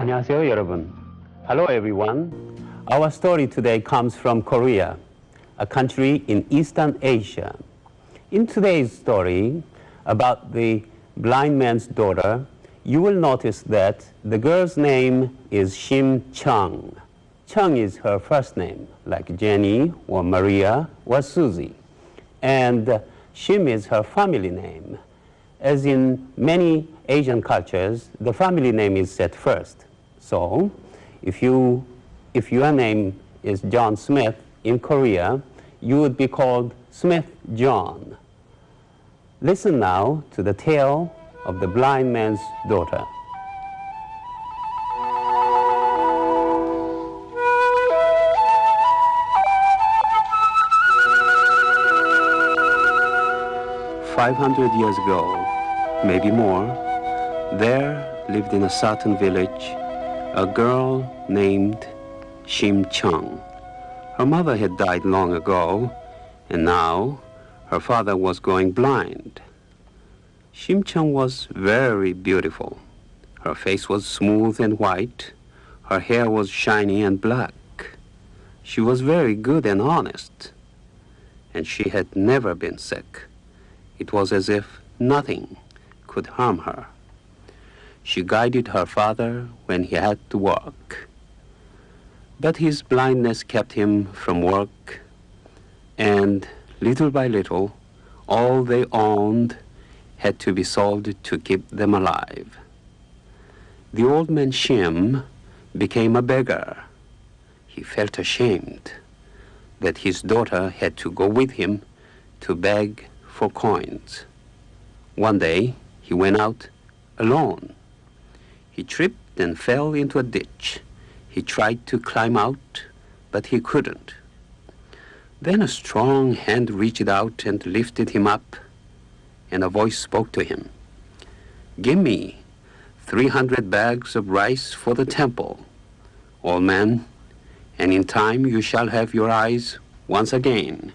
안녕하세요, 여러분. Hello, everyone. Our story today comes from Korea, a country in Eastern Asia. In today's story about the blind man's daughter, you will notice that the girl's name is Shim Chung. Chung is her first name, like Jenny or Maria or Susie. And Shim is her family name. As in many Asian cultures, the family name is set first. So, if your name is John Smith in Korea, you would be called Smith John. Listen now to the tale of the blind man's daughter. "500 years ago, maybe more, there lived in a certain village a girl named Shim Chung. Her mother had died long ago, and now her father was going blind. Shim Chung was very beautiful. Her face was smooth and white. Her hair was shiny and black. She was very good and honest, and she had never been sick. It was as if nothing could harm her. She guided her father when he had to work. But his blindness kept him from work, and little by little, all they owned had to be sold to keep them alive. The old man Shim became a beggar. He felt ashamed that his daughter had to go with him to beg for coins. One day, he went out alone. He tripped and fell into a ditch. He tried to climb out, but he couldn't. Then a strong hand reached out and lifted him up, and a voice spoke to him. "Give me 300 bags of rice for the temple, old man, and in time you shall have your eyes once again."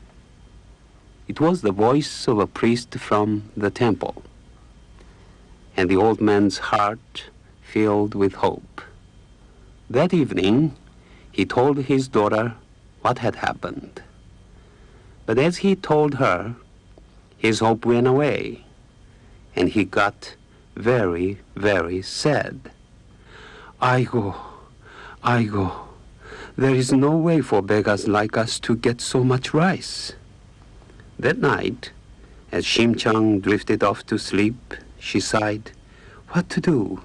It was the voice of a priest from the temple, and the old man's heart filled with hope. That evening, he told his daughter what had happened. But as he told her, his hope went away, and he got very, very sad. Aigo, there is no way for beggars like us to get so much rice." That night, as Shim Chung drifted off to sleep, she sighed, "What to do?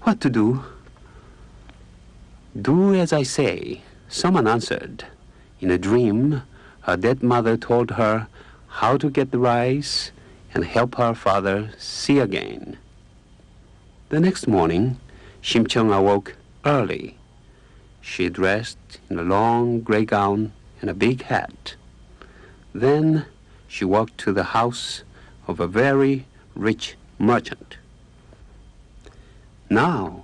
What to do?" "Do as I say," someone answered. In a dream, her dead mother told her how to get the rice and help her father see again. The next morning, Shim Chung awoke early. She dressed in a long gray gown and a big hat. Then she walked to the house of a very rich merchant. Now,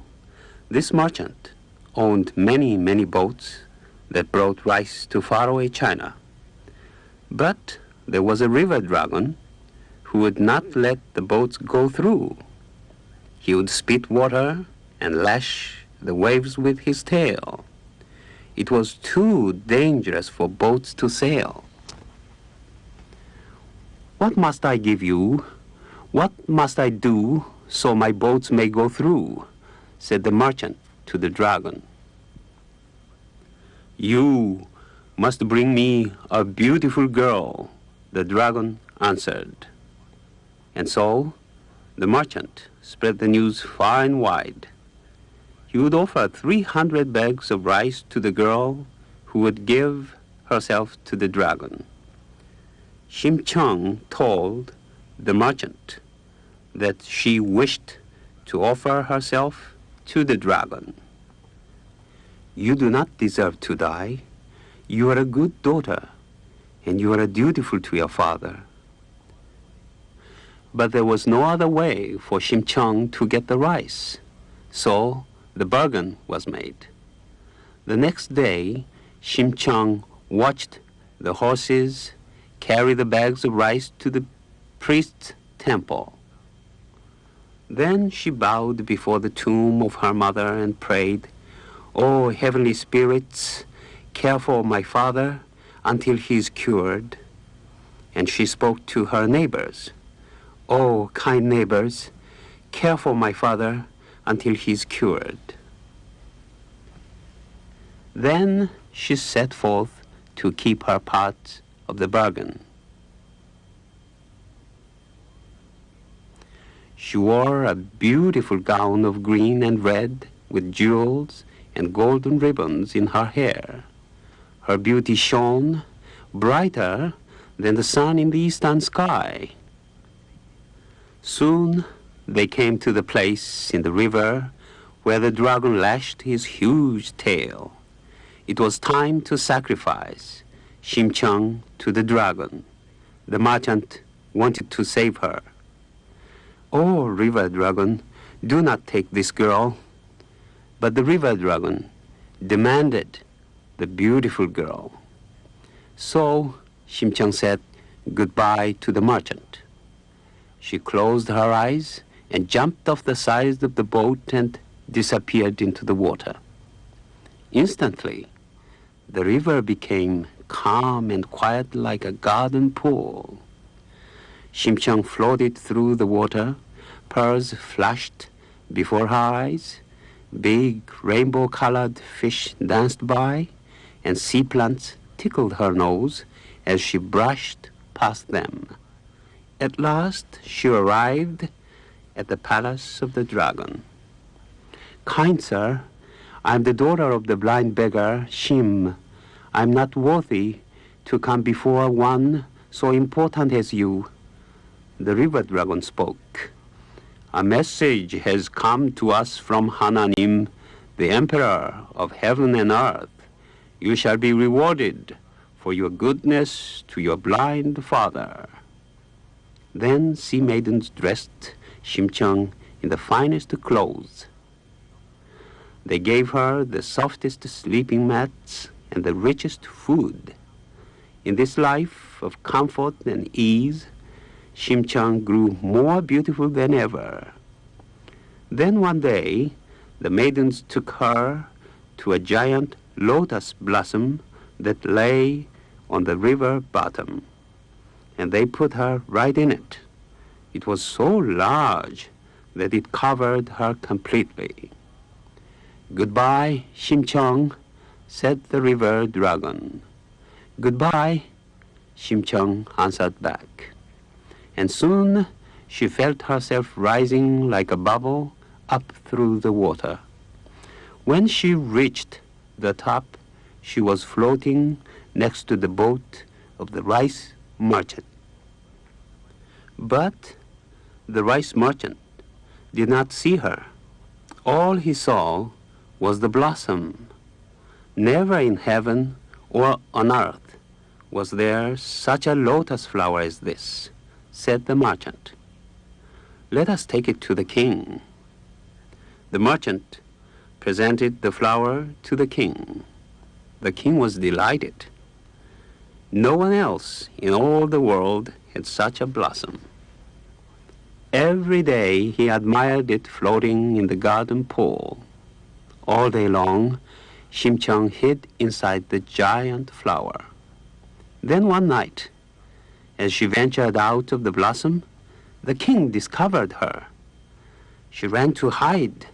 this merchant owned many, many boats that brought rice to faraway China. But there was a river dragon who would not let the boats go through. He would spit water and lash the waves with his tail. It was too dangerous for boats to sail. "What must I give you? What must I do so my boats may go through?" said the merchant to the dragon. "You must bring me a beautiful girl," the dragon answered. And so the merchant spread the news far and wide. He would offer 300 bags of rice to the girl who would give herself to the dragon. Shim Chung told the merchant that she wished to offer herself to the dragon. "You do not deserve to die. You are a good daughter, and you are dutiful to your father." But there was no other way for Shim Chung to get the rice, so the bargain was made. The next day, Shim Chung watched the horses carry the bags of rice to the priest's temple. Then she bowed before the tomb of her mother and prayed, "Oh, heavenly spirits, care for my father until he is cured." And she spoke to her neighbors, "Oh, kind neighbors, care for my father until he is cured." Then she set forth to keep her part of the bargain. She wore a beautiful gown of green and red with jewels and golden ribbons in her hair. Her beauty shone brighter than the sun in the eastern sky. Soon they came to the place in the river where the dragon lashed his huge tail. It was time to sacrifice Shimchang to the dragon. The merchant wanted to save her. "Oh, river dragon, do not take this girl." But the river dragon demanded the beautiful girl. So Shimchang said goodbye to the merchant. She closed her eyes and jumped off the side of the boat and disappeared into the water. Instantly, the river became calm and quiet like a garden pool. Shimchang floated through the water. Pearls flashed before her eyes. Big rainbow-colored fish danced by, and sea plants tickled her nose as she brushed past them. At last, she arrived at the palace of the dragon. "Kind sir, I am the daughter of the blind beggar, Shim. I am not worthy to come before one so important as you." The river dragon spoke. "A message has come to us from Hananim, the emperor of heaven and earth. You shall be rewarded for your goodness to your blind father." Then sea maidens dressed Shimchang in the finest clothes. They gave her the softest sleeping mats and the richest food. In this life of comfort and ease, Shimchang grew more beautiful than ever. Then one day, the maidens took her to a giant lotus blossom that lay on the river bottom, and they put her right in it. It was so large that it covered her completely. "Goodbye, Shimchang," said the river dragon. "Goodbye," Shimchang answered back. And soon she felt herself rising like a bubble up through the water. When she reached the top, she was floating next to the boat of the rice merchant. But the rice merchant did not see her. All he saw was the blossom. Never in heaven or on earth was there such a lotus flower as this, said the merchant. "Let us take it to the king." The merchant presented the flower to the king. The king was delighted. No one else in all the world had such a blossom. Every day he admired it floating in the garden pool. All day long, Shimchang hid inside the giant flower. Then one night, as she ventured out of the blossom, the king discovered her. She ran to hide,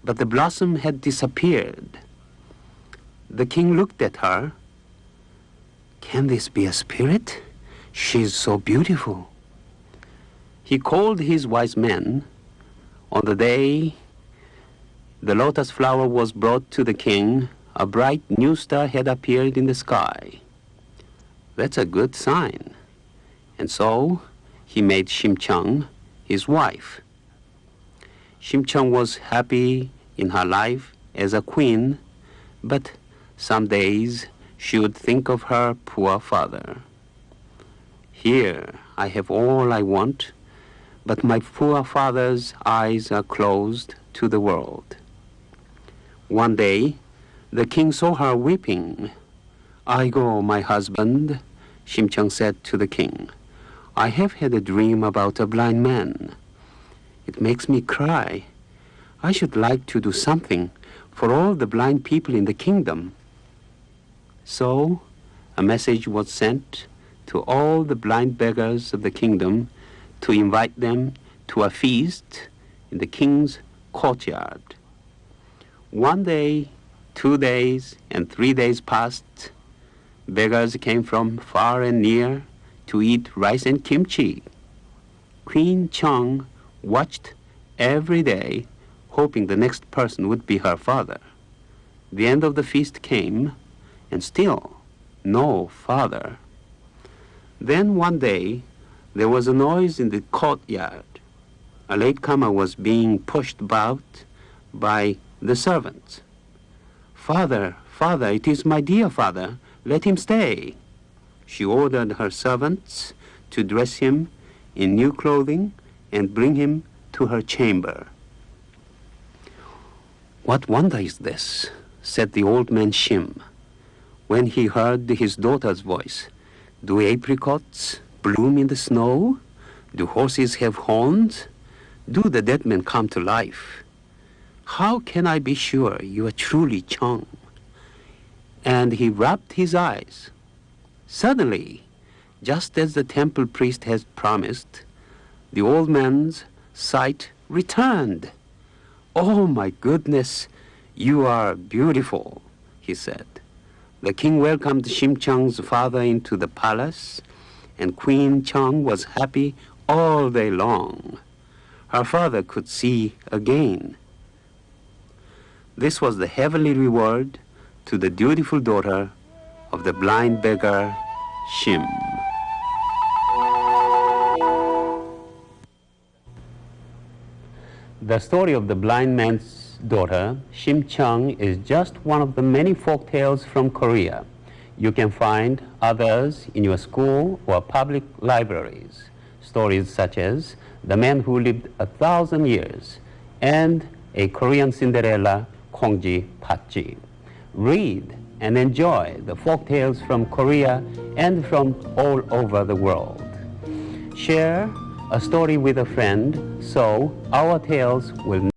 but the blossom had disappeared. The king looked at her. "Can this be a spirit? She is so beautiful." He called his wise men. On the day the lotus flower was brought to the king, a bright new star had appeared in the sky. That's a good sign. And so he made Shimchang his wife. Shimchang was happy in her life as a queen, but some days she would think of her poor father. "Here I have all I want, but my poor father's eyes are closed to the world." One day, the king saw her weeping. "Aigo, my husband," Shimchang said to the king, "I have had a dream about a blind man. It makes me cry. I should like to do something for all the blind people in the kingdom. So a message was sent to all the blind beggars of the kingdom to invite them to a feast in the king's courtyard. 1 day, 2 days, and 3 days passed. Beggars came from far and near to eat rice and kimchi. Queen Chang watched every day, hoping the next person would be her father. The end of the feast came, and still no father. Then one day, there was a noise in the courtyard. A latecomer was being pushed about by the servants. "Father, father, it is my dear father. Let him stay." She ordered her servants to dress him in new clothing and bring him to her chamber. "What wonder is this?" said the old man Shim, when he heard his daughter's voice. "Do apricots bloom in the snow? Do horses have horns? Do the dead men come to life? How can I be sure you are truly Chang?" And he rubbed his eyes. Suddenly, just as the temple priest had promised, the old man's sight returned. "Oh, my goodness, you are beautiful," he said. The king welcomed Shim Chang's father into the palace, and Queen Chang was happy all day long. Her father could see again. This was the heavenly reward to the dutiful daughter of the blind beggar Shim. The story of the blind man's daughter, Shim Chang, is just one of the many folk tales from Korea. You can find others in your school or public libraries. Stories such as The Man Who Lived 1,000 Years and A Korean Cinderella, Kongji Patji. Read and enjoy the folk tales from Korea and from all over the world. Share a story with a friend so our tales will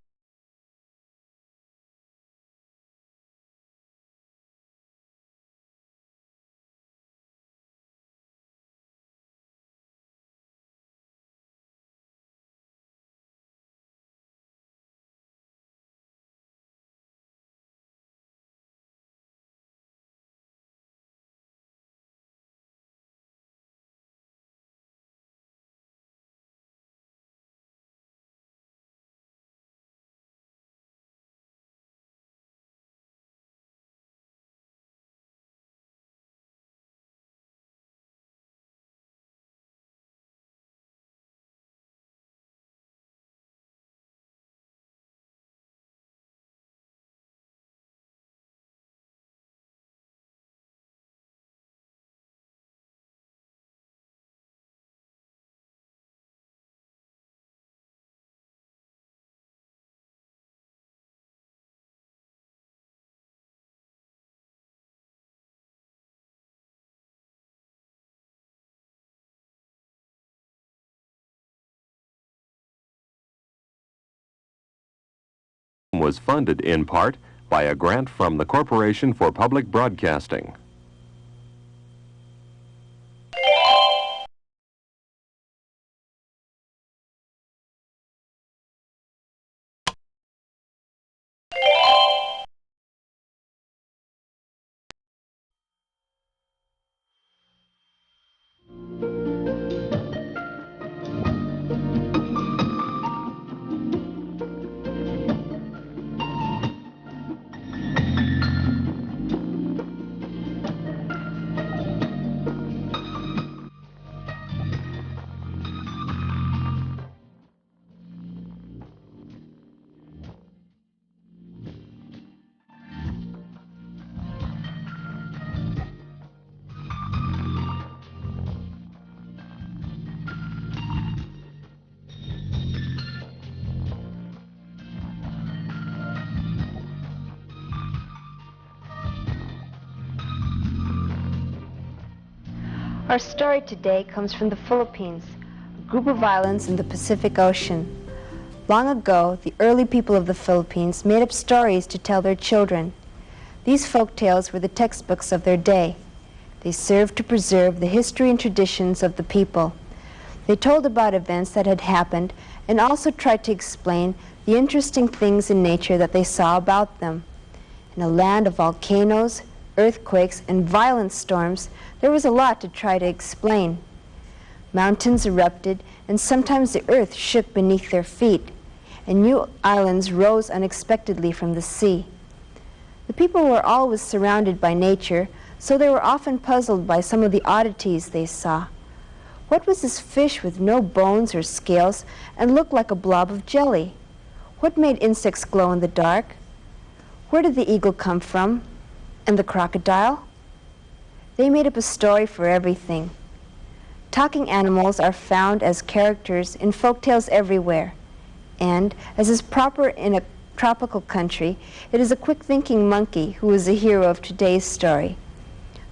was funded in part by a grant from the Corporation for Public Broadcasting. Our story today comes from the Philippines, a group of islands in the Pacific Ocean. Long ago, the early people of the Philippines made up stories to tell their children. These folk tales were the textbooks of their day. They served to preserve the history and traditions of the people. They told about events that had happened and also tried to explain the interesting things in nature that they saw about them. In a land of volcanoes, earthquakes, and violent storms, there was a lot to try to explain. Mountains erupted, and sometimes the earth shook beneath their feet, and new islands rose unexpectedly from the sea. The people were always surrounded by nature, so they were often puzzled by some of the oddities they saw. What was this fish with no bones or scales and looked like a blob of jelly? What made insects glow in the dark? Where did the eagle come from? And the crocodile? They made up a story for everything. Talking animals are found as characters in folktales everywhere, and, as is proper in a tropical country, it is a quick-thinking monkey who is the hero of today's story.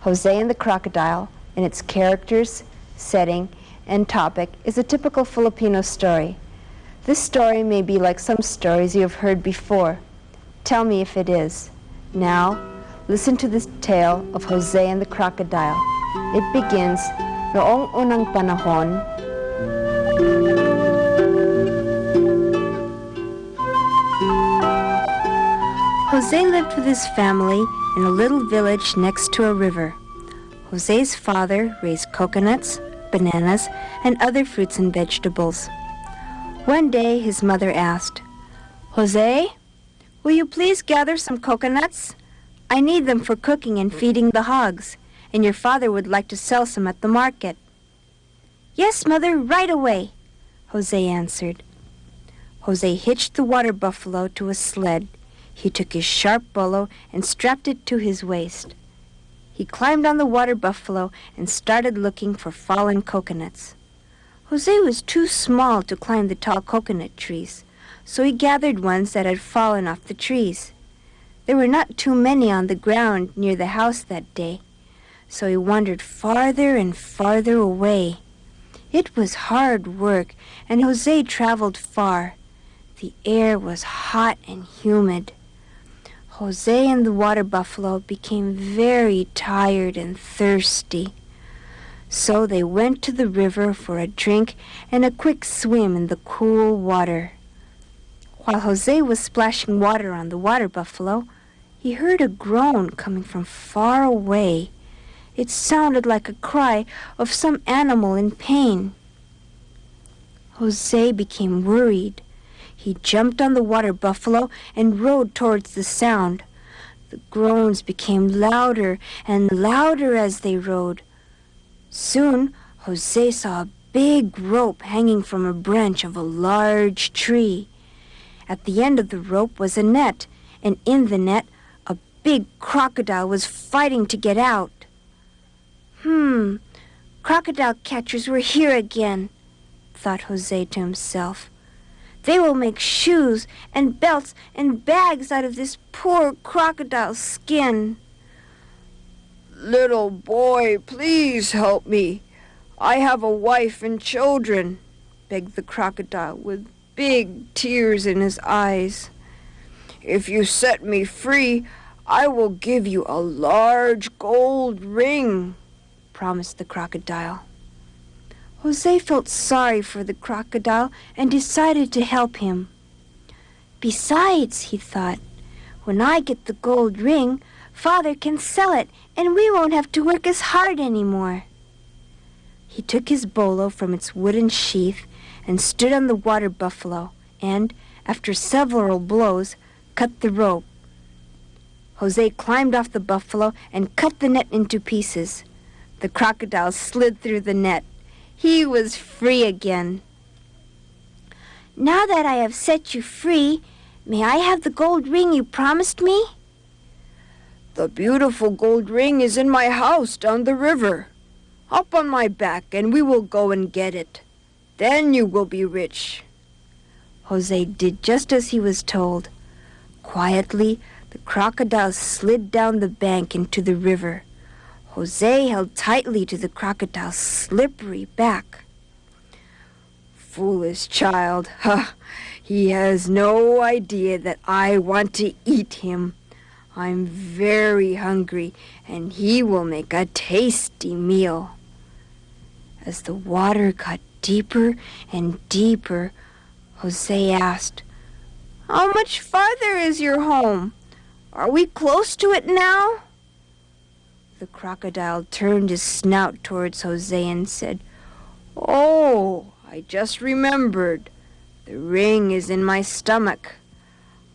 Jose and the Crocodile, in its characters, setting, and topic, is a typical Filipino story. This story may be like some stories you have heard before. Tell me if it is. Now, listen to this tale of Jose and the Crocodile. It begins, noong unang panahon, Jose lived with his family in a little village next to a river. Jose's father raised coconuts, bananas, and other fruits and vegetables. One day his mother asked, "Jose, will you please gather some coconuts? I need them for cooking and feeding the hogs, and your father would like to sell some at the market." "Yes, mother, right away," Jose answered. Jose hitched the water buffalo to a sled. He took his sharp bolo and strapped it to his waist. He climbed on the water buffalo and started looking for fallen coconuts. Jose was too small to climb the tall coconut trees, so he gathered ones that had fallen off the trees. There were not too many on the ground near the house that day, so he wandered farther and farther away. It was hard work, and Jose traveled far. The air was hot and humid. Jose and the water buffalo became very tired and thirsty. So they went to the river for a drink and a quick swim in the cool water. While Jose was splashing water on the water buffalo, he heard a groan coming from far away. It sounded like a cry of some animal in pain. Jose became worried. He jumped on the water buffalo and rode towards the sound. The groans became louder and louder as they rode. Soon, Jose saw a big rope hanging from a branch of a large tree. At the end of the rope was a net, and in the net, a big crocodile was fighting to get out. Crocodile catchers were here again, thought Jose to himself. They will make shoes and belts and bags out of this poor crocodile's skin. "Little boy, please help me. I have a wife and children," begged the crocodile with big tears in his eyes. "If you set me free, I will give you a large gold ring," promised the crocodile. Jose felt sorry for the crocodile and decided to help him. "Besides," he thought, "when I get the gold ring, Father can sell it and we won't have to work as hard anymore." He took his bolo from its wooden sheath and stood on the water buffalo and, after several blows, cut the rope. Jose climbed off the buffalo and cut the net into pieces. The crocodile slid through the net. He was free again. "Now that I have set you free, may I have the gold ring you promised me?" "The beautiful gold ring is in my house down the river. Hop on my back and we will go and get it. Then you will be rich." Jose did just as he was told. Quietly, the crocodile slid down the bank into the river. Jose held tightly to the crocodile's slippery back. Foolish child. He has no idea that I want to eat him. I'm very hungry, and he will make a tasty meal. As the water got deeper and deeper, Jose asked, "How much farther is your home? Are we close to it now?" The crocodile turned his snout towards Jose and said, "Oh, I just remembered. The ring is in my stomach.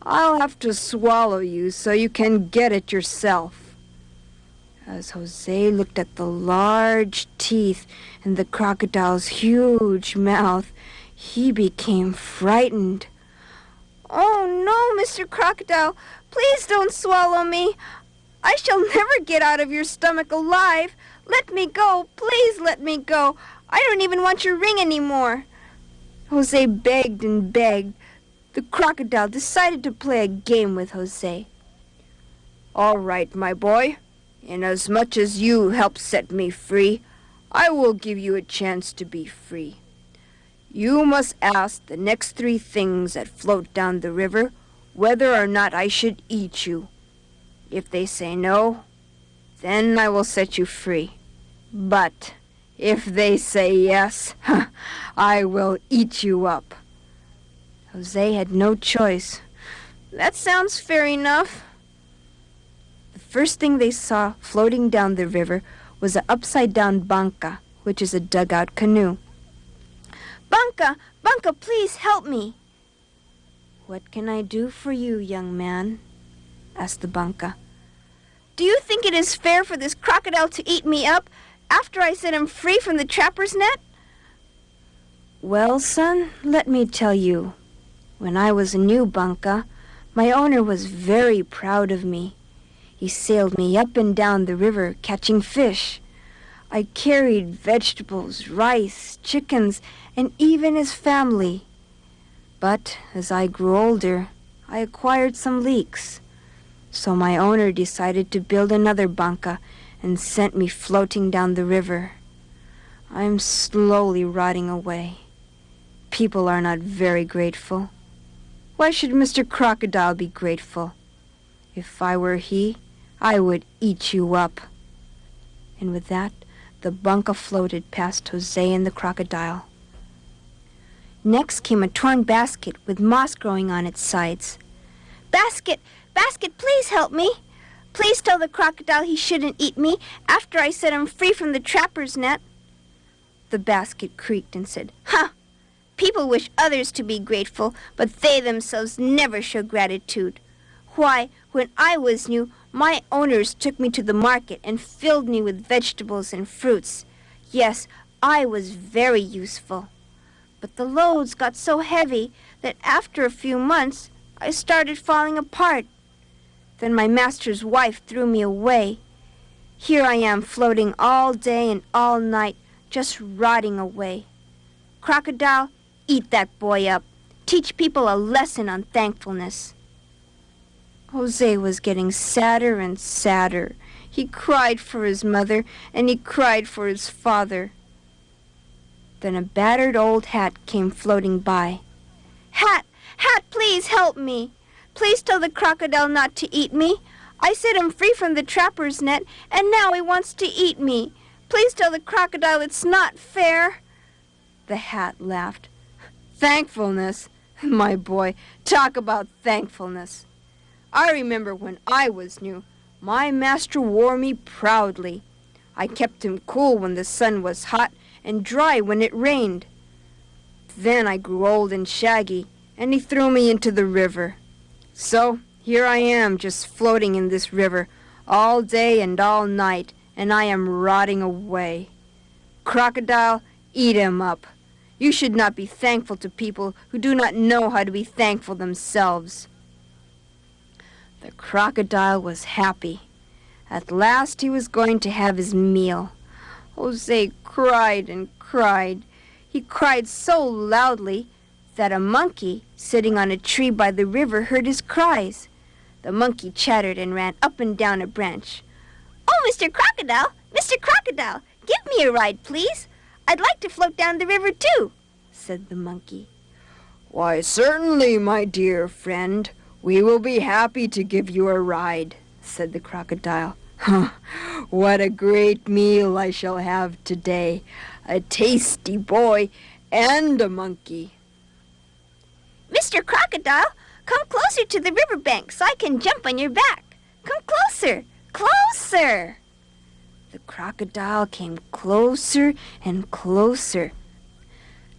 I'll have to swallow you so you can get it yourself." As Jose looked at the large teeth in the crocodile's huge mouth, he became frightened. "Oh no, Mr. Crocodile, please don't swallow me. I shall never get out of your stomach alive. Let me go, please let me go. I don't even want your ring anymore." Jose begged and begged. The crocodile decided to play a game with Jose. "All right, my boy. Inasmuch as you helped set me free, I will give you a chance to be free. You must ask the next 3 things that float down the river whether or not I should eat you. If they say no, then I will set you free. But if they say yes, I will eat you up." Jose had no choice. "That sounds fair enough." The first thing they saw floating down the river was an upside-down banca, which is a dugout canoe. "Banca, Banca, please help me." "What can I do for you, young man?" asked the banca. "Do you think it is fair for this crocodile to eat me up after I set him free from the trapper's net?" "Well, son, let me tell you. When I was a new banca, my owner was very proud of me. He sailed me up and down the river catching fish. I carried vegetables, rice, chickens, and even his family. But as I grew older, I acquired some leaks. So my owner decided to build another banca and sent me floating down the river. I'm slowly rotting away. People are not very grateful. Why should Mr. Crocodile be grateful? If I were he, I would eat you up." And with that, the banca floated past Jose and the crocodile. Next came a torn basket with moss growing on its sides. "Basket, Basket, please help me. Please tell the crocodile he shouldn't eat me after I set him free from the trapper's net." The basket creaked and said, "Ha! People wish others to be grateful, but they themselves never show gratitude. Why, when I was new, my owners took me to the market and filled me with vegetables and fruits. Yes, I was very useful. But the loads got so heavy that after a few months, I started falling apart. Then my master's wife threw me away. Here I am floating all day and all night, just rotting away. Crocodile, eat that boy up. Teach people a lesson on thankfulness." Jose was getting sadder and sadder. He cried for his mother, and he cried for his father. Then a battered old hat came floating by. "Hat, Hat, please help me. Please tell the crocodile not to eat me. I set him free from the trapper's net, and now he wants to eat me. Please tell the crocodile it's not fair." The hat laughed. "Thankfulness? My boy, talk about thankfulness. I remember when I was new, my master wore me proudly. I kept him cool when the sun was hot and dry when it rained. Then I grew old and shaggy, and he threw me into the river. So here I am just floating in this river all day and all night, and I am rotting away. Crocodile, eat him up. You should not be thankful to people who do not know how to be thankful themselves." The crocodile was happy. At last he was going to have his meal. Jose cried and cried. He cried so loudly that a monkey sitting on a tree by the river heard his cries. The monkey chattered and ran up and down a branch. "Oh, Mr. Crocodile, Mr. Crocodile, give me a ride, please. I'd like to float down the river, too. said the monkey. Why, certainly, my dear friend. We will be happy to give you a ride, said the crocodile. What a great meal I shall have today. A tasty boy and a monkey. Mr. Crocodile, come closer to the riverbank so I can jump on your back. Come closer, closer. The crocodile came closer and closer.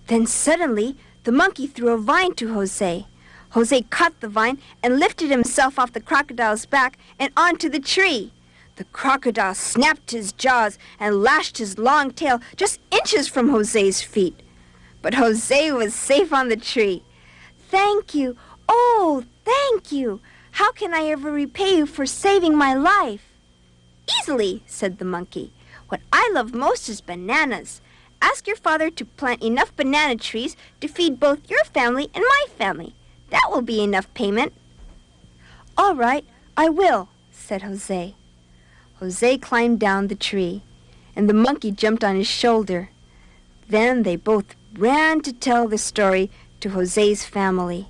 Then suddenly, the monkey threw a vine to Jose. Jose caught the vine and lifted himself off the crocodile's back and onto the tree. The crocodile snapped his jaws and lashed his long tail just inches from Jose's feet. But Jose was safe on the tree. Thank you. Oh, thank you. How can I ever repay you for saving my life? Easily, said the monkey. What I love most is bananas. Ask your father to plant enough banana trees to feed both your family and my family. That will be enough payment. All right, I will, said Jose. Jose climbed down the tree, and the monkey jumped on his shoulder. Then they both ran to tell the story to Jose's family.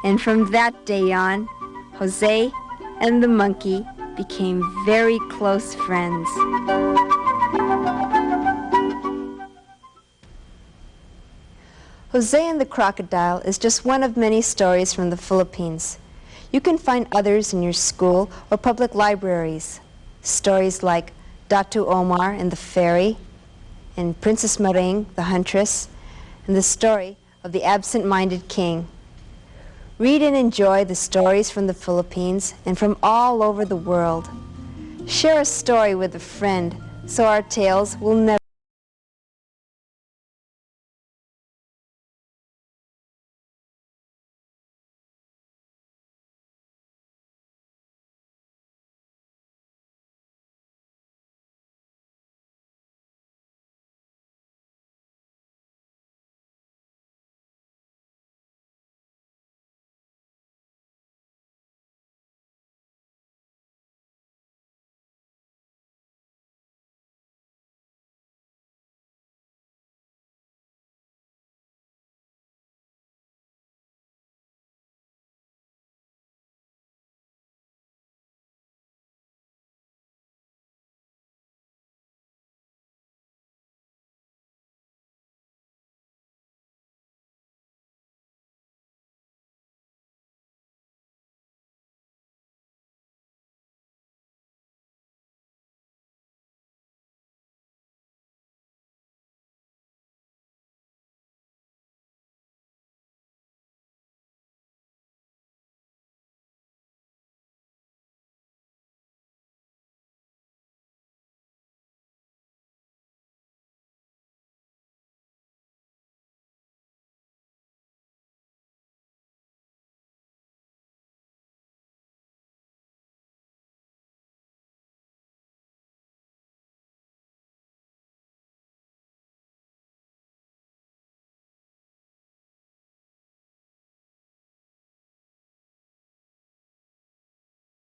And from that day on, Jose and the monkey became very close friends. Jose and the Crocodile is just one of many stories from the Philippines. You can find others in your school or public libraries. Stories like Datu Omar and the Fairy, and Princess Maring, the Huntress, and the story of the absent-minded king. Read and enjoy the stories from the Philippines and from all over the world. Share a story with a friend so our tales will never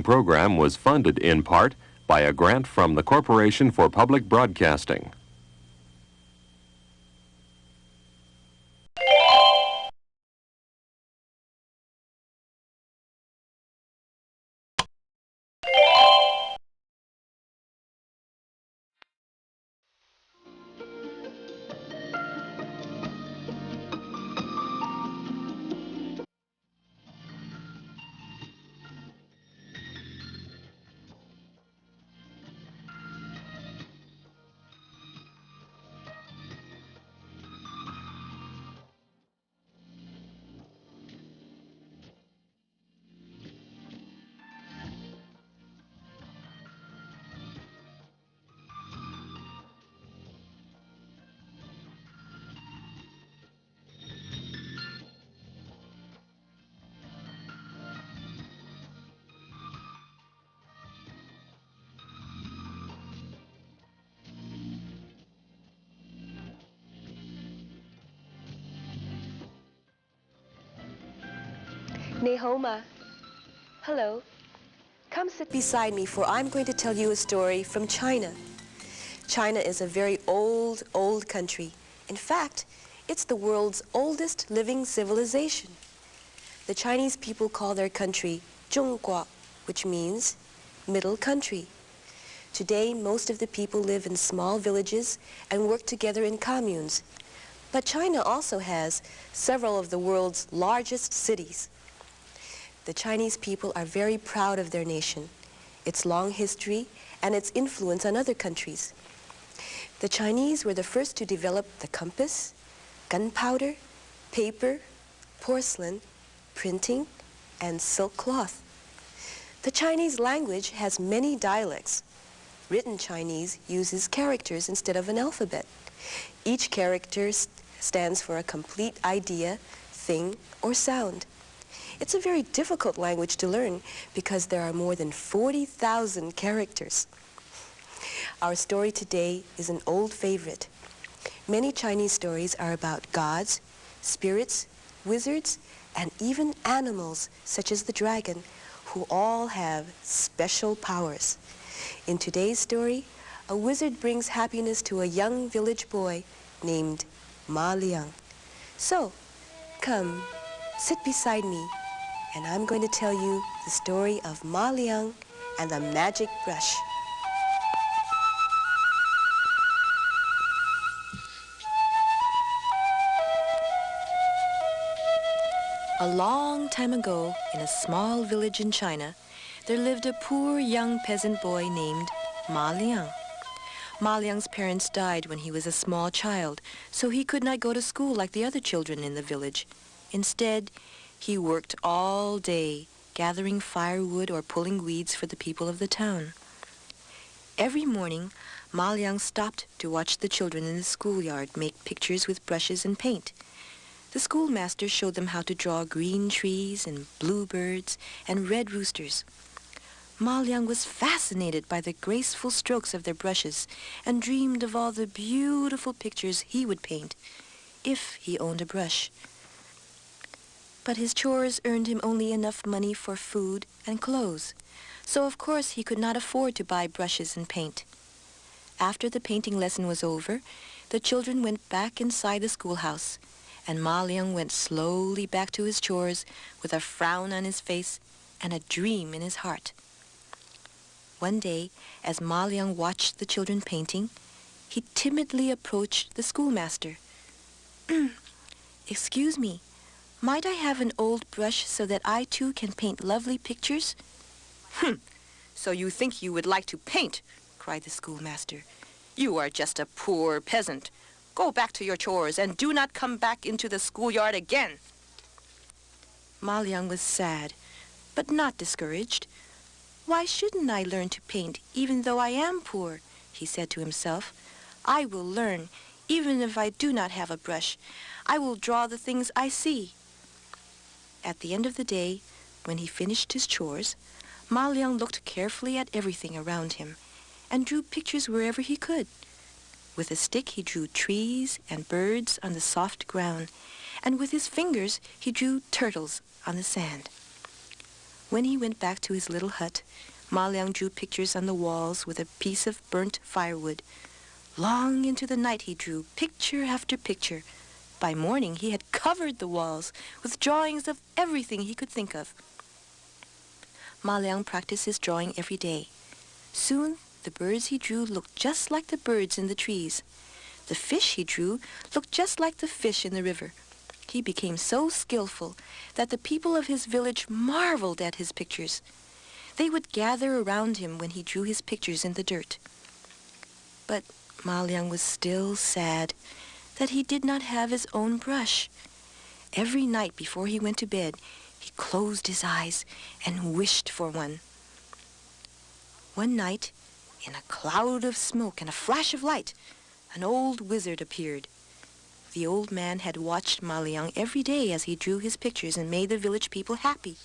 program was funded in part by a grant from the Corporation for Public Broadcasting. Nehoma. Hello. Come sit beside me, for I'm going to tell you a story from China. China is a very old country. In fact, It's the world's oldest living civilization. The Chinese people call their country Zhongguo, which means middle country. Today, most of the people live in small villages and work together in communes. But China also has several of the world's largest cities. The Chinese people are very proud of their nation, its long history, and its influence on other countries. The Chinese were the first to develop the compass, gunpowder, paper, porcelain, printing, and silk cloth. The Chinese language has many dialects. Written Chinese uses characters instead of an alphabet. Each character stands for a complete idea, thing, or sound. It's a very difficult language to learn because there are more than 40,000 characters. Our story today is an old favorite. Many Chinese stories are about gods, spirits, wizards, and even animals such as the dragon, who all have special powers. In today's story, a wizard brings happiness to a young village boy named Ma Liang. So, come, sit beside me, and I'm going to tell you the story of Ma Liang and the magic brush. A long time ago, in a small village in China, there lived a poor young peasant boy named Ma Liang. Ma Liang's parents died when he was a small child, so he could not go to school like the other children in the village. Instead, he worked all day, gathering firewood or pulling weeds for the people of the town. Every morning, Ma Liang stopped to watch the children in the schoolyard make pictures with brushes and paint. The schoolmaster showed them how to draw green trees and bluebirds and red roosters. Ma Liang was fascinated by the graceful strokes of their brushes and dreamed of all the beautiful pictures he would paint if he owned a brush. But his chores earned him only enough money for food and clothes, so of course he could not afford to buy brushes and paint. After the painting lesson was over, the children went back inside the schoolhouse, and Ma Liang went slowly back to his chores with a frown on his face and a dream in his heart. One day, as Ma Liang watched the children painting, he timidly approached the schoolmaster. "Excuse me, might I have an old brush so that I too can paint lovely pictures?" So you think you would like to paint?" cried the schoolmaster. "You are just a poor peasant. Go back to your chores and do not come back into the schoolyard again." Ma Liang was sad, but not discouraged. "Why shouldn't I learn to paint even though I am poor?" he said to himself. "I will learn even if I do not have a brush. I will draw the things I see." At the end of the day, when he finished his chores, Ma Liang looked carefully at everything around him and drew pictures wherever he could. With a stick, he drew trees and birds on the soft ground, and with his fingers, he drew turtles on the sand. When he went back to his little hut, Ma Liang drew pictures on the walls with a piece of burnt firewood. Long into the night, he drew picture after picture. By morning, he had covered the walls with drawings of everything he could think of. Ma Liang practiced his drawing every day. Soon, the birds he drew looked just like the birds in the trees. The fish he drew looked just like the fish in the river. He became so skillful that the people of his village marveled at his pictures. They would gather around him when he drew his pictures in the dirt. But Ma Liang was still sad that he did not have his own brush. Every night before he went to bed, he closed his eyes and wished for one. One night, in a cloud of smoke and a flash of light, an old wizard appeared. The old man had watched Ma Liang every day as he drew his pictures and made the village people happy.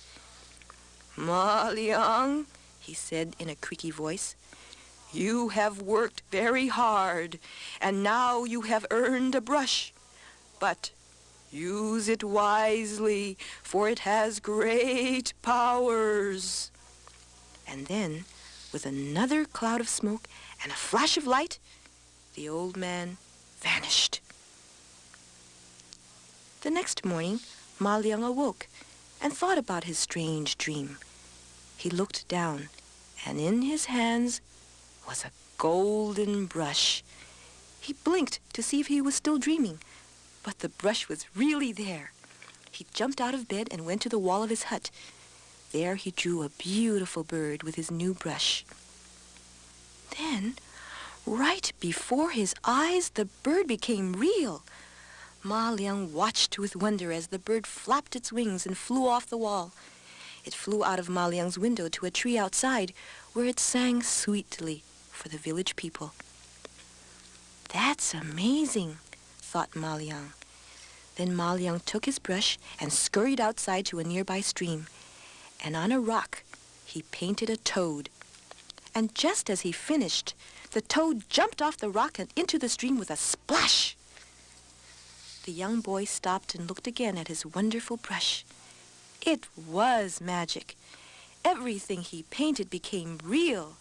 "Ma Liang," he said in a creaky voice, "you have worked very hard, and now you have earned a brush. But use it wisely, for it has great powers." And then, with another cloud of smoke and a flash of light, the old man vanished. The next morning, Ma Liang awoke and thought about his strange dream. He looked down, and in his hands was a golden brush. He blinked to see if he was still dreaming, but the brush was really there. He jumped out of bed and went to the wall of his hut. There he drew a beautiful bird with his new brush. Then, right before his eyes, the bird became real. Ma Liang watched with wonder as the bird flapped its wings and flew off the wall. It flew out of Ma Liang's window to a tree outside, where it sang sweetly for the village people. "That's amazing," thought Ma Liang. Then Ma Liang took his brush and scurried outside to a nearby stream, and on a rock he painted a toad. And just as he finished, the toad jumped off the rock and into the stream with a splash. The young boy stopped and looked again at his wonderful brush. It was magic. Everything he painted became real.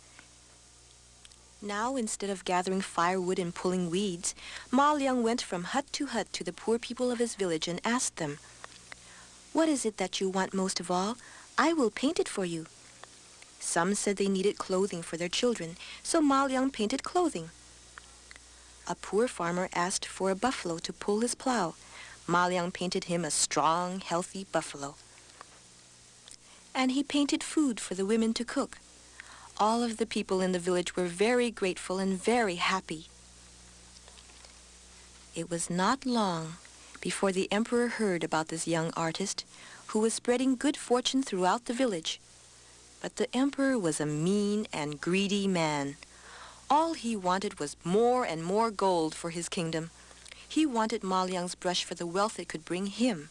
Now, instead of gathering firewood and pulling weeds, Ma Liang went from hut to the poor people of his village and asked them, "What is it that you want most of all? I will paint it for you." Some said they needed clothing for their children, so Ma Liang painted clothing. A poor farmer asked for a buffalo to pull his plow. Ma Liang painted him a strong, healthy buffalo. And he painted food for the women to cook. All of the people in the village were very grateful and very happy. It was not long before the emperor heard about this young artist who was spreading good fortune throughout the village. But the emperor was a mean and greedy man. All he wanted was more and more gold for his kingdom. He wanted Ma Liang's brush for the wealth it could bring him.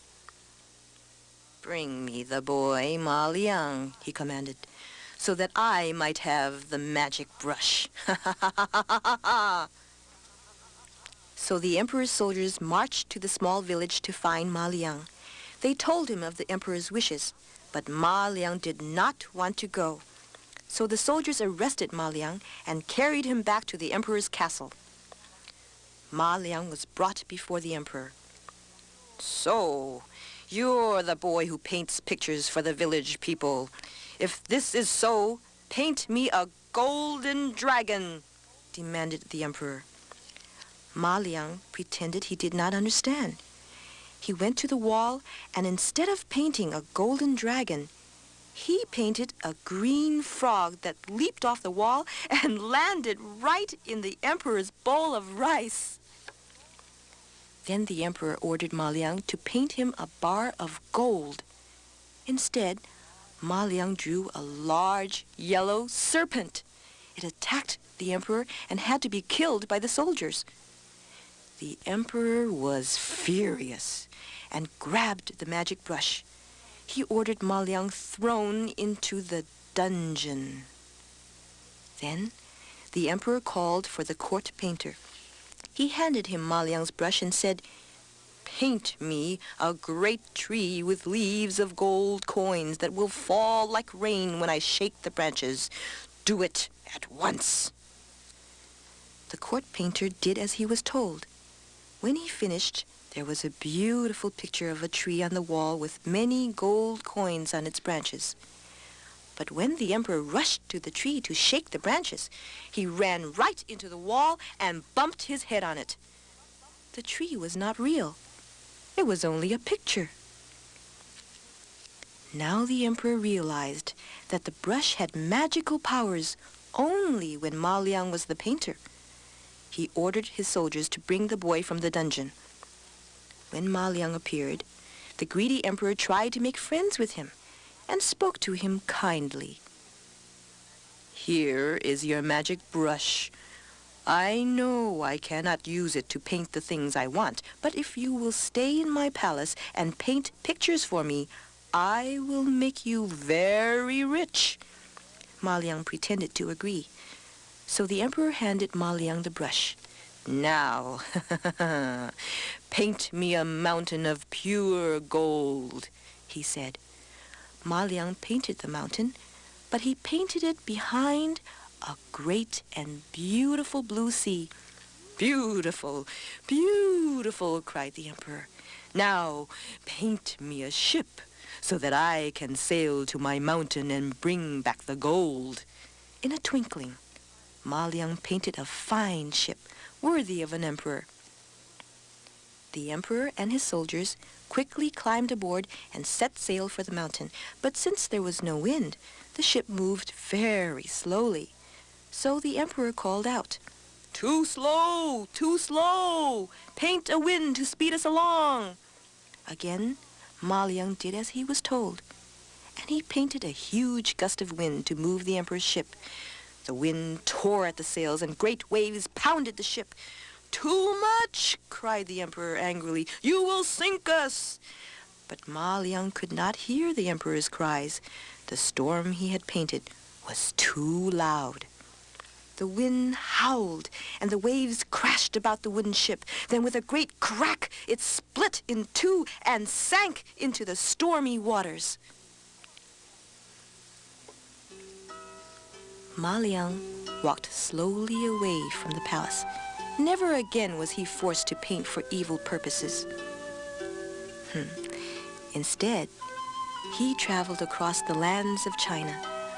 "Bring me the boy, Ma Liang," he commanded, "so that I might have the magic brush." So the emperor's soldiers marched to the small village to find Ma Liang. They told him of the emperor's wishes, but Ma Liang did not want to go. So the soldiers arrested Ma Liang and carried him back to the emperor's castle. Ma Liang was brought before the emperor. "So, you're the boy who paints pictures for the village people. If this is so, paint me a golden dragon," demanded the emperor. Ma Liang pretended he did not understand. He went to the wall, and instead of painting a golden dragon, he painted a green frog that leaped off the wall and landed right in the emperor's bowl of rice. Then the emperor ordered Ma Liang to paint him a bar of gold. Instead, Ma Liang drew a large yellow serpent. It attacked the emperor and had to be killed by the soldiers. The emperor was furious and grabbed the magic brush. He ordered Ma Liang thrown into the dungeon. Then the emperor called for the court painter. He handed him Ma Liang's brush and said, "Paint me a great tree with leaves of gold coins that will fall like rain when I shake the branches. Do it at once." The court painter did as he was told. When he finished, there was a beautiful picture of a tree on the wall with many gold coins on its branches. But when the emperor rushed to the tree to shake the branches, he ran right into the wall and bumped his head on it. The tree was not real. It was only a picture. Now the emperor realized that the brush had magical powers only when Ma Liang was the painter. He ordered his soldiers to bring the boy from the dungeon. When Ma Liang appeared, the greedy emperor tried to make friends with him and spoke to him kindly. "Here is your magic brush. I know I cannot use it to paint the things I want, but if you will stay in my palace and paint pictures for me, I will make you very rich." Ma Liang pretended to agree. So the emperor handed Ma Liang the brush. "Now, paint me a mountain of pure gold," he said. Ma Liang painted the mountain, but he painted it behind a great and beautiful blue sea. "Beautiful, beautiful," cried the emperor. Now, paint me a ship so that I can sail to my mountain and bring back the gold." In a twinkling, Ma Liang painted a fine ship worthy of an emperor. The emperor and his soldiers quickly climbed aboard and set sail for the mountain. But since there was no wind, the ship moved very slowly. So the emperor called out, "Too slow! Too slow! Paint a wind to speed us along!" Again, Ma Liang did as he was told, and he painted a huge gust of wind to move the emperor's ship. The wind tore at the sails, and great waves pounded the ship. "Too much!" cried the emperor angrily. "You will sink us!" But Ma Liang could not hear the emperor's cries. The storm he had painted was too loud. The wind howled, and the waves crashed about the wooden ship. Then with a great crack, it split in two and sank into the stormy waters. Ma Liang walked slowly away from the palace. Never again was he forced to paint for evil purposes. Instead, he traveled across the lands of China,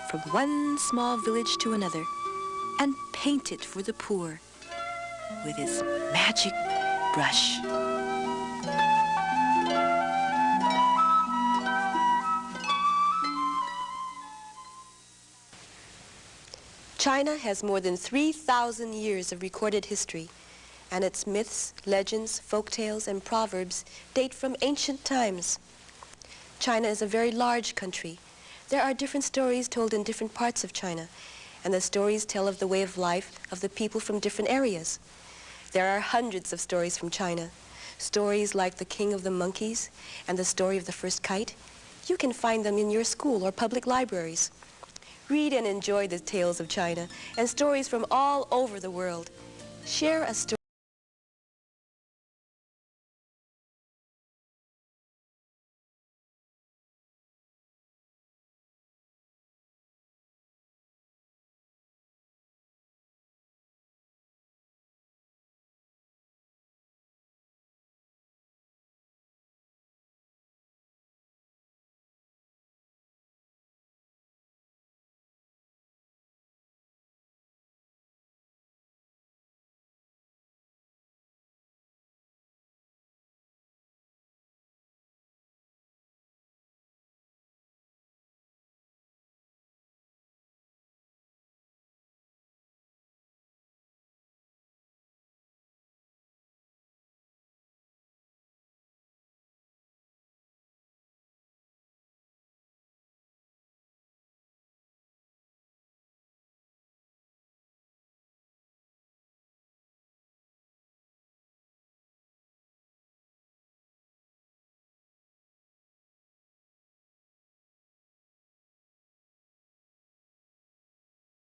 from one small village to another, and painted for the poor with his magic brush. China has more than 3,000 years of recorded history, and its myths, legends, folktales, and proverbs date from ancient times. China is a very large country. There are different stories told in different parts of China, and the stories tell of the way of life of the people from different areas. There are hundreds of stories from China. Stories like The King of the Monkeys and The Story of the First Kite. You can find them in your school or public libraries. Read and enjoy the tales of China and stories from all over the world. Share a story.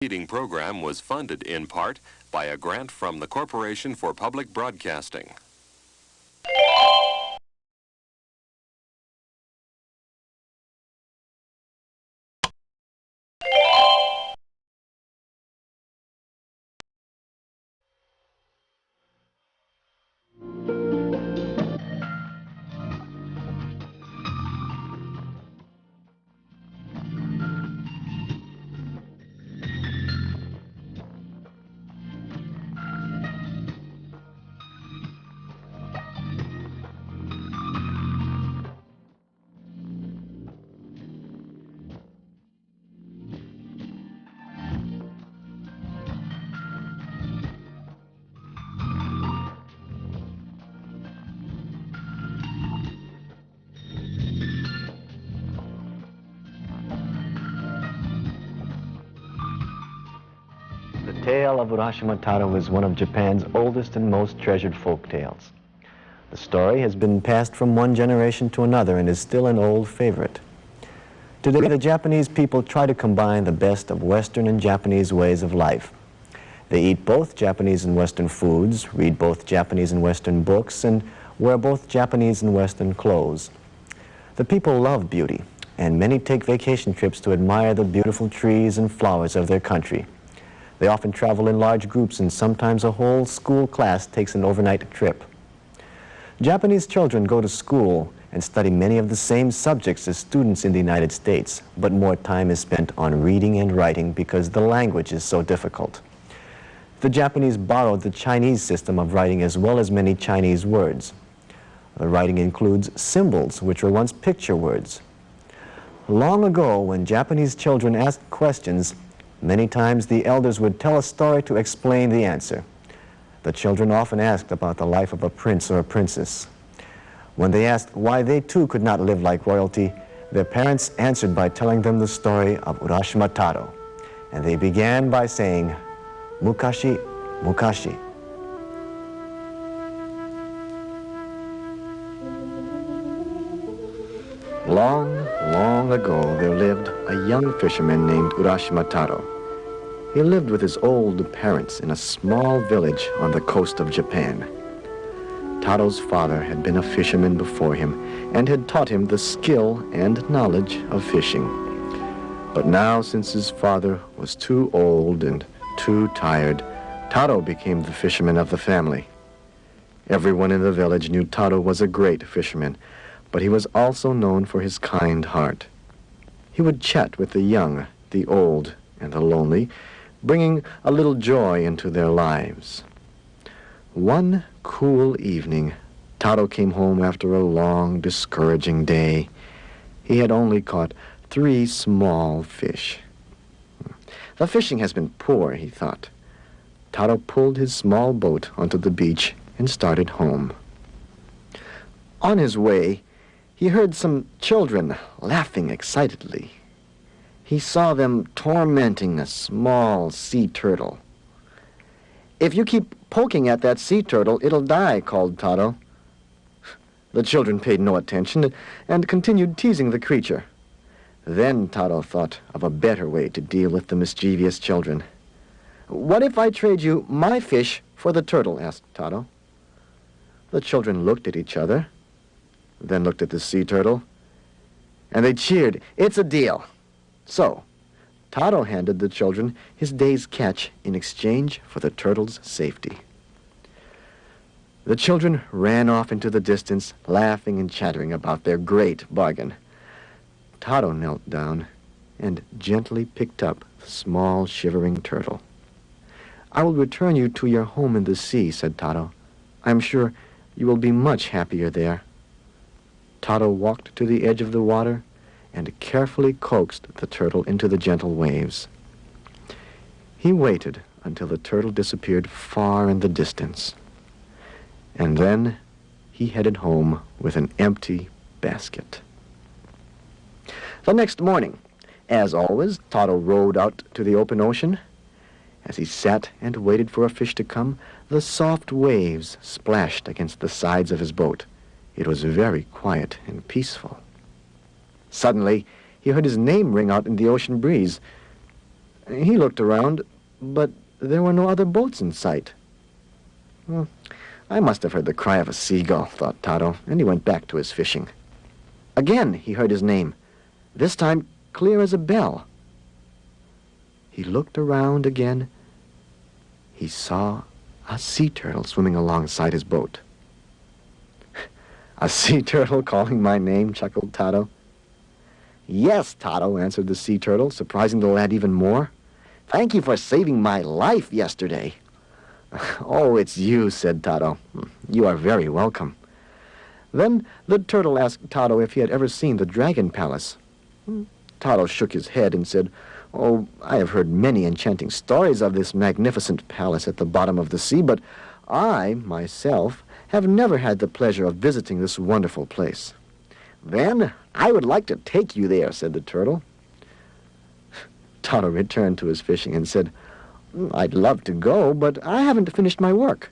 The program was funded in part by a grant from the Corporation for Public Broadcasting. The tale of Urashima Taro is one of Japan's oldest and most treasured folk tales. The story has been passed from one generation to another and is still an old favorite. Today, the Japanese people try to combine the best of Western and Japanese ways of life. They eat both Japanese and Western foods, read both Japanese and Western books, and wear both Japanese and Western clothes. The people love beauty, and many take vacation trips to admire the beautiful trees and flowers of their country. They often travel in large groups, and sometimes a whole school class takes an overnight trip. Japanese children go to school and study many of the same subjects as students in the United States, but more time is spent on reading and writing because the language is so difficult. The Japanese borrowed the Chinese system of writing as well as many Chinese words. The writing includes symbols, which were once picture words. Long ago, when Japanese children asked questions, many times the elders would tell a story to explain the answer. The children often asked about the life of a prince or a princess. When they asked why they too could not live like royalty, their parents answered by telling them the story of Urashima Taro. And they began by saying, "Mukashi, Mukashi." Long, long ago, there lived a young fisherman named Urashima Taro. He lived with his old parents in a small village on the coast of Japan. Taro's father had been a fisherman before him and had taught him the skill and knowledge of fishing. But now, since his father was too old and too tired, Taro became the fisherman of the family. Everyone in the village knew Taro was a great fisherman, but he was also known for his kind heart. He would chat with the young, the old, and the lonely, bringing a little joy into their lives. One cool evening, Taro came home after a long, discouraging day. He had only caught 3 small fish. The fishing has been poor, he thought. Taro pulled his small boat onto the beach and started home. On his way, he heard some children laughing excitedly. He saw them tormenting a small sea turtle. "If you keep poking at that sea turtle, it'll die," called Taro. The children paid no attention and continued teasing the creature. Then Taro thought of a better way to deal with the mischievous children. "What if I trade you my fish for the turtle?" asked Taro. The children looked at each other, then looked at the sea turtle, and they cheered. "It's a deal." So, Taro handed the children his day's catch in exchange for the turtle's safety. The children ran off into the distance, laughing and chattering about their great bargain. Taro knelt down and gently picked up the small, shivering turtle. "I will return you to your home in the sea," said Taro. "I'm sure you will be much happier there." Taro walked to the edge of the water and carefully coaxed the turtle into the gentle waves. He waited until the turtle disappeared far in the distance. And then he headed home with an empty basket. The next morning, as always, Taro rowed out to the open ocean. As he sat and waited for a fish to come, the soft waves splashed against the sides of his boat. It was very quiet and peaceful. Suddenly, he heard his name ring out in the ocean breeze. He looked around, but there were no other boats in sight. I must have heard the cry of a seagull, thought Taro, and he went back to his fishing. Again, he heard his name, this time clear as a bell. He looked around again. He saw a sea turtle swimming alongside his boat. "A sea turtle calling my name?" chuckled Taro. "Yes, Taro," answered the sea turtle, surprising the lad even more. "Thank you for saving my life yesterday." "Oh, it's you," said Taro. "You are very welcome." Then the turtle asked Taro if he had ever seen the Dragon Palace. Taro shook his head and said, "Oh, I have heard many enchanting stories of this magnificent palace at the bottom of the sea, but I, myself, have never had the pleasure of visiting this wonderful place." "Then I would like to take you there," said the turtle. Taro returned to his fishing and said, "I'd love to go, but I haven't finished my work.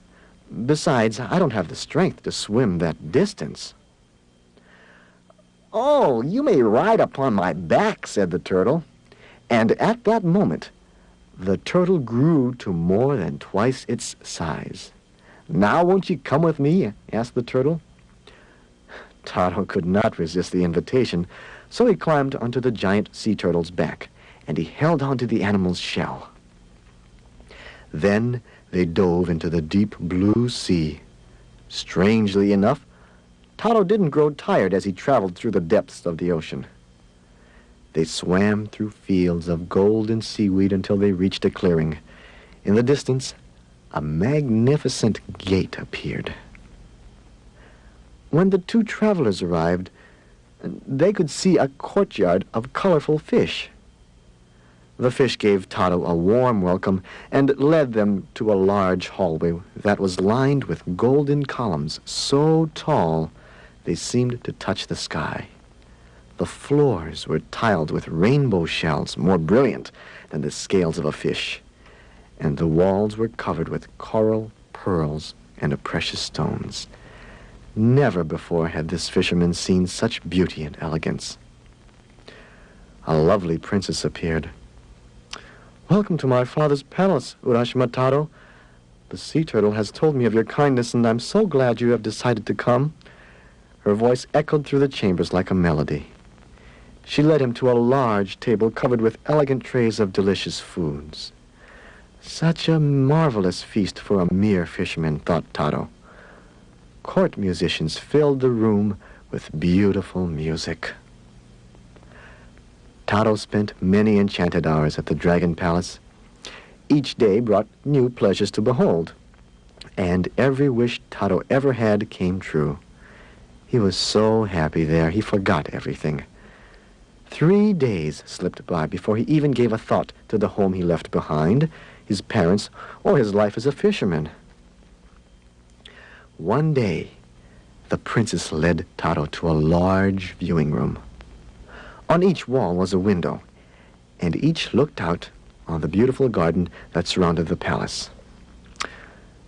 Besides, I don't have the strength to swim that distance." "Oh, you may ride upon my back," said the turtle. And at that moment, the turtle grew to more than twice its size. "Now won't you come with me?" asked the turtle. Taro could not resist the invitation, so he climbed onto the giant sea turtle's back, and he held onto the animal's shell. Then they dove into the deep blue sea. Strangely enough, Taro didn't grow tired as he traveled through the depths of the ocean. They swam through fields of golden seaweed until they reached a clearing. In the distance, a magnificent gate appeared. When the two travelers arrived, they could see a courtyard of colorful fish. The fish gave Taro a warm welcome and led them to a large hallway that was lined with golden columns so tall they seemed to touch the sky. The floors were tiled with rainbow shells more brilliant than the scales of a fish, and the walls were covered with coral, pearls, and precious stones. Never before had this fisherman seen such beauty and elegance. A lovely princess appeared. "Welcome to my father's palace, Urashima Taro. The sea turtle has told me of your kindness, and I'm so glad you have decided to come." Her voice echoed through the chambers like a melody. She led him to a large table covered with elegant trays of delicious foods. Such a marvelous feast for a mere fisherman, thought Taro. Court musicians filled the room with beautiful music. Taro spent many enchanted hours at the Dragon Palace. Each day brought new pleasures to behold, and every wish Taro ever had came true. He was so happy there, he forgot everything. 3 days slipped by before he even gave a thought to the home he left behind, his parents, or his life as a fisherman. One day, the princess led Taro to a large viewing room. On each wall was a window, and each looked out on the beautiful garden that surrounded the palace.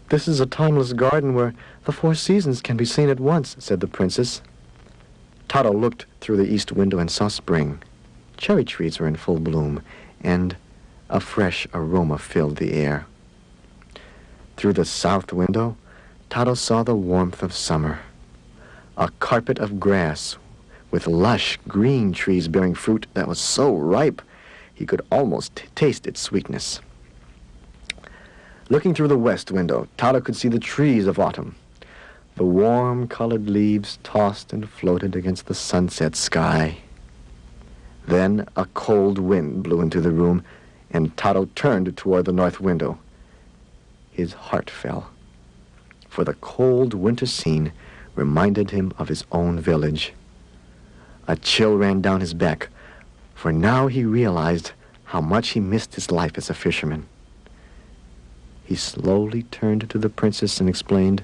"This is a timeless garden where the 4 seasons can be seen at once," said the princess. Taro looked through the east window and saw spring. Cherry trees were in full bloom, and a fresh aroma filled the air. Through the south window, Taro saw the warmth of summer. A carpet of grass with lush green trees bearing fruit that was so ripe he could almost taste its sweetness. Looking through the west window, Taro could see the trees of autumn. The warm-colored leaves tossed and floated against the sunset sky. Then a cold wind blew into the room, and Taro turned toward the north window. His heart fell, for the cold winter scene reminded him of his own village. A chill ran down his back, for now he realized how much he missed his life as a fisherman. He slowly turned to the princess and explained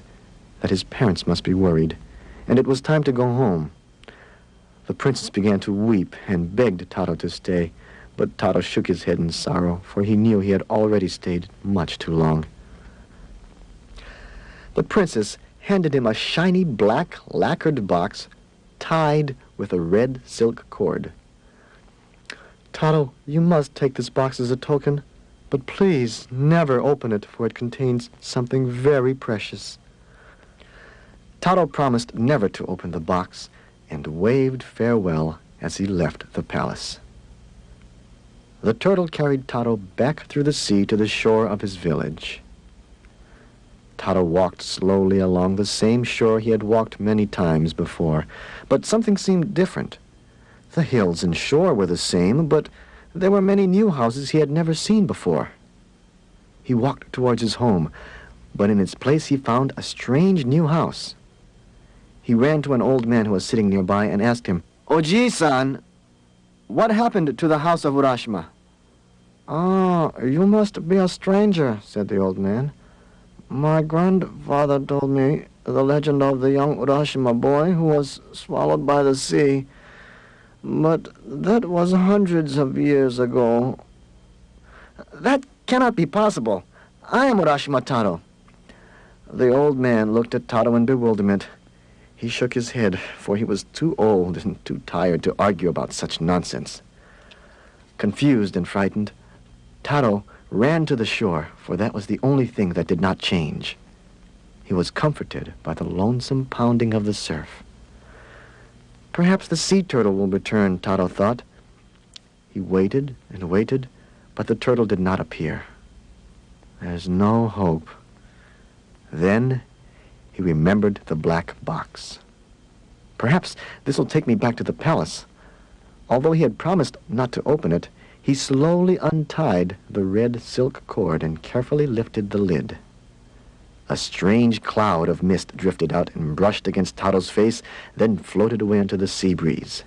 that his parents must be worried, and it was time to go home. The princess began to weep and begged Taro to stay, but Taro shook his head in sorrow, for he knew he had already stayed much too long. The princess handed him a shiny black lacquered box tied with a red silk cord. "Taro, you must take this box as a token, but please never open it, for it contains something very precious." Taro promised never to open the box and waved farewell as he left the palace. The turtle carried Taro back through the sea to the shore of his village. Taro walked slowly along the same shore he had walked many times before, but something seemed different. The hills and shore were the same, but there were many new houses he had never seen before. He walked towards his home, but in its place he found a strange new house. He ran to an old man who was sitting nearby and asked him, "Oji-san, what happened to the house of Urashima?" "Ah, you must be a stranger," said the old man. "My grandfather told me the legend of the young Urashima boy who was swallowed by the sea. But that was hundreds of years ago." "That cannot be possible. I am Urashima Taro." The old man looked at Taro in bewilderment. He shook his head, for he was too old and too tired to argue about such nonsense. Confused and frightened, Taro ran to the shore, for that was the only thing that did not change. He was comforted by the lonesome pounding of the surf. Perhaps the sea turtle will return, Taro thought. He waited and waited, but the turtle did not appear. There's no hope. Then he remembered the black box. Perhaps this will take me back to the palace. Although he had promised not to open it, he slowly untied the red silk cord and carefully lifted the lid. A strange cloud of mist drifted out and brushed against Taro's face, then floated away into the sea breeze.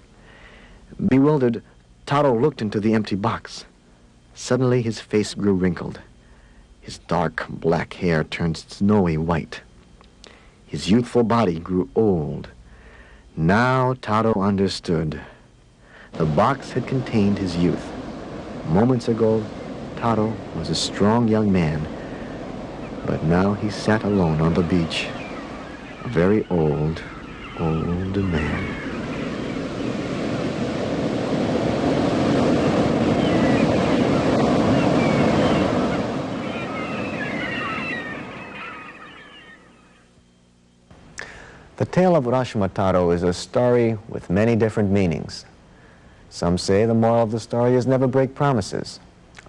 Bewildered, Taro looked into the empty box. Suddenly his face grew wrinkled. His dark black hair turned snowy white. His youthful body grew old. Now Taro understood. The box had contained his youth. Moments ago, Taro was a strong young man, but now he sat alone on the beach, a very old man. The tale of Urashima Taro is a story with many different meanings. Some say the moral of the story is never break promises.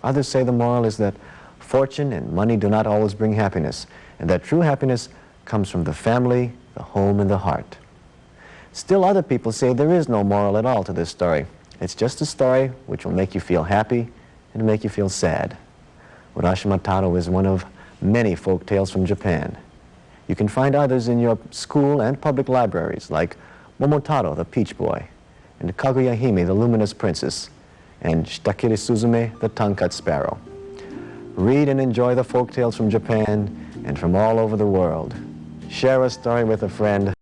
Others say the moral is that fortune and money do not always bring happiness, and that true happiness comes from the family, the home, and the heart. Still other people say there is no moral at all to this story. It's just a story which will make you feel happy and make you feel sad. Urashima Taro is one of many folk tales from Japan. You can find others in your school and public libraries, like Momotaro, the Peach Boy, and Kaguya Hime, the Luminous Princess, and Shitakiri Suzume, the Tongue-Cut Sparrow. Read and enjoy the folk tales from Japan and from all over the world. Share a story with a friend.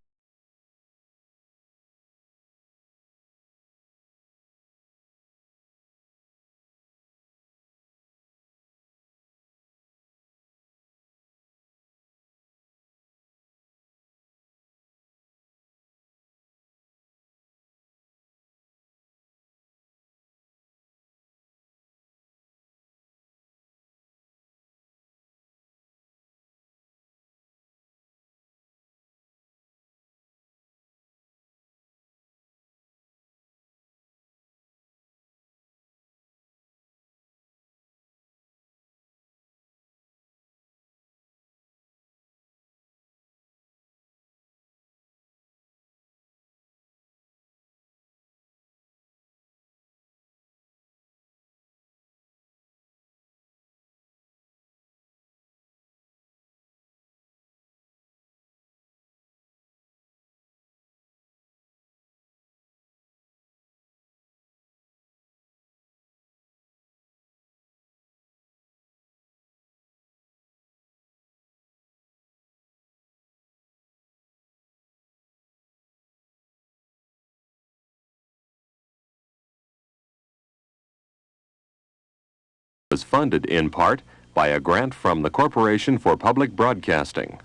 Was funded in part by a grant from the Corporation for Public Broadcasting.